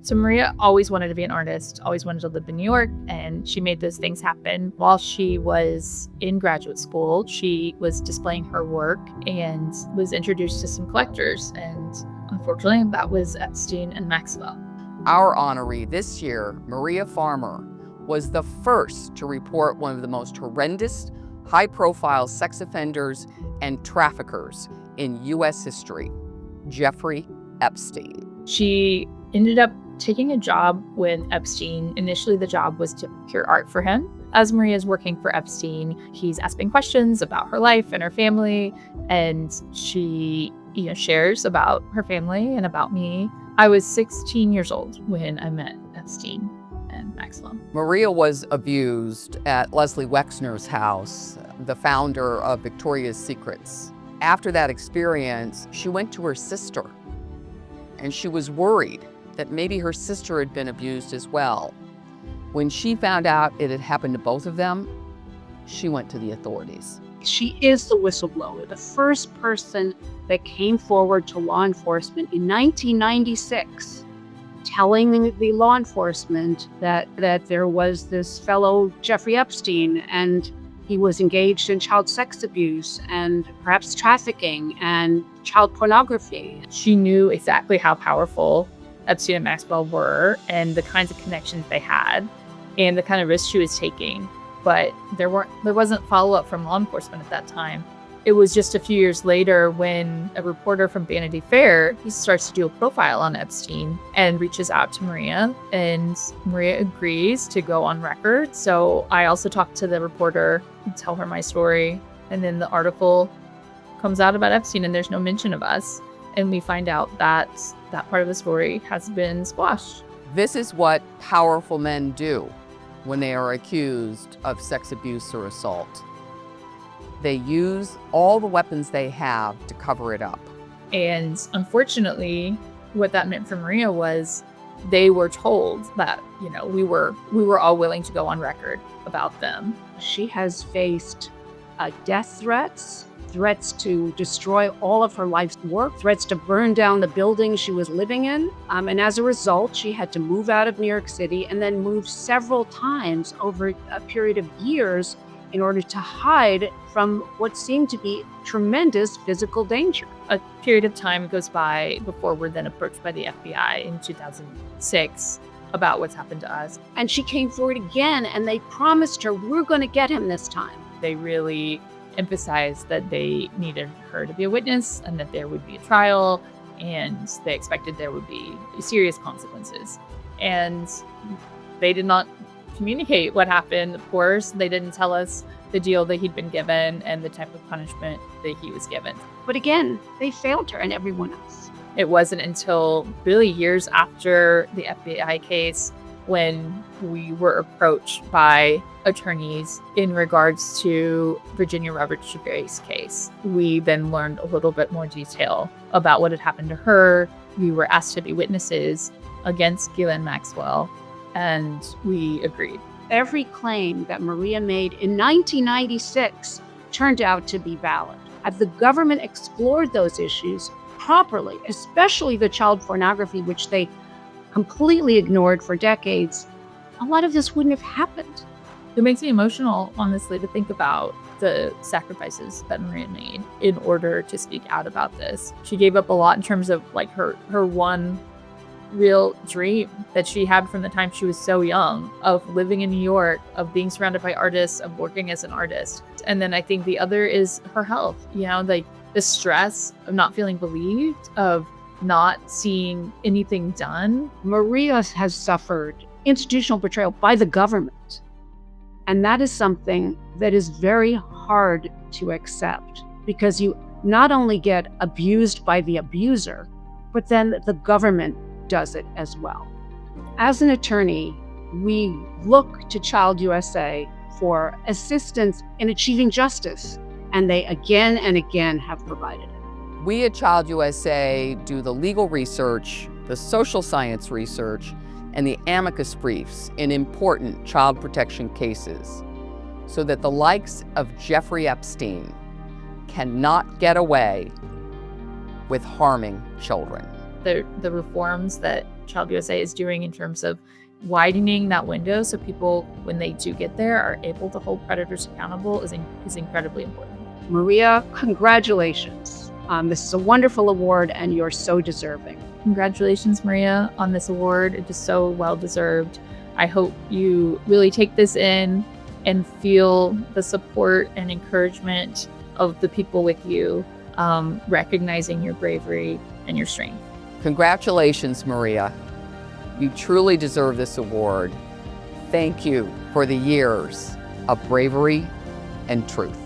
So Maria always wanted to be an artist, always wanted to live in New York, and she made those things happen. While she was in graduate school, she was displaying her work and was introduced to some collectors. And unfortunately, that was Epstein and Maxwell. Our honoree this year, Maria Farmer, was the first to report one of the most horrendous, high-profile sex offenders and traffickers in U.S. history, Jeffrey Epstein. She ended up taking a job with Epstein. Initially, the job was to procure art for him. As Maria's working for Epstein, he's asking questions about her life and her family, and she, shares about her family and about me. I was 16 years old when I met Epstein and Maxwell. Maria was abused at Leslie Wexner's house, the founder of Victoria's Secrets. After that experience, she went to her sister, and she was worried that maybe her sister had been abused as well. When she found out it had happened to both of them, she went to the authorities. She is the whistleblower, the first person that came forward to law enforcement in 1996, telling the law enforcement that there was this fellow, Jeffrey Epstein, and he was engaged in child sex abuse and perhaps trafficking and child pornography. She knew exactly how powerful Epstein and Maxwell were and the kinds of connections they had and the kind of risks she was taking. But there wasn't follow-up from law enforcement at that time. It was just a few years later when a reporter from Vanity Fair, he starts to do a profile on Epstein and reaches out to Maria, and Maria agrees to go on record. So I also talked to the reporter and tell her my story. And then the article comes out about Epstein and there's no mention of us. And we find out that that part of the story has been squashed. This is what powerful men do when they are accused of sex abuse or assault. They use all the weapons they have to cover it up. And unfortunately, what that meant for Maria was they were told that, we were all willing to go on record about them. She has faced death threats to destroy all of her life's work, threats to burn down the building she was living in. And as a result, she had to move out of New York City and then move several times over a period of years in order to hide from what seemed to be tremendous physical danger. A period of time goes by before we're then approached by the FBI in 2006 about what's happened to us. And she came forward again, and they promised her, we're going to get him this time. They really emphasized that they needed her to be a witness and that there would be a trial, and they expected there would be serious consequences. And they did not communicate what happened. Of course, they didn't tell us the deal that he'd been given and the type of punishment that he was given. But again, they failed her and everyone else. It wasn't until really years after the FBI case when we were approached by attorneys in regards to Virginia Roberts Giuffre's case. We then learned a little bit more detail about what had happened to her. We were asked to be witnesses against Gala and Maxwell, and we agreed. Every claim that Maria made in 1996 turned out to be valid. Had the government explored those issues properly, especially the child pornography, which they completely ignored for decades, a lot of this wouldn't have happened. It makes me emotional, honestly, to think about the sacrifices that Maria made in order to speak out about this. She gave up a lot in terms of her one real dream that she had from the time she was so young, of living in New York, of being surrounded by artists, of working as an artist. And then I think the other is her health, the stress of not feeling believed, of not seeing anything done. Maria has suffered institutional betrayal by the government. And that is something that is very hard to accept, because you not only get abused by the abuser, but then the government does it as well. As an attorney, we look to Child USA for assistance in achieving justice, and they again and again have provided it. We at Child USA do the legal research, the social science research, and the amicus briefs in important child protection cases, so that the likes of Jeffrey Epstein cannot get away with harming children. The reforms that Child USA is doing in terms of widening that window so people, when they do get there, are able to hold predators accountable is incredibly important. Maria, congratulations. This is a wonderful award, and you're so deserving. Congratulations, Maria, on this award. It is so well deserved. I hope you really take this in and feel the support and encouragement of the people with you, recognizing your bravery and your strength. Congratulations, Maria. You truly deserve this award. Thank you for the years of bravery and truth.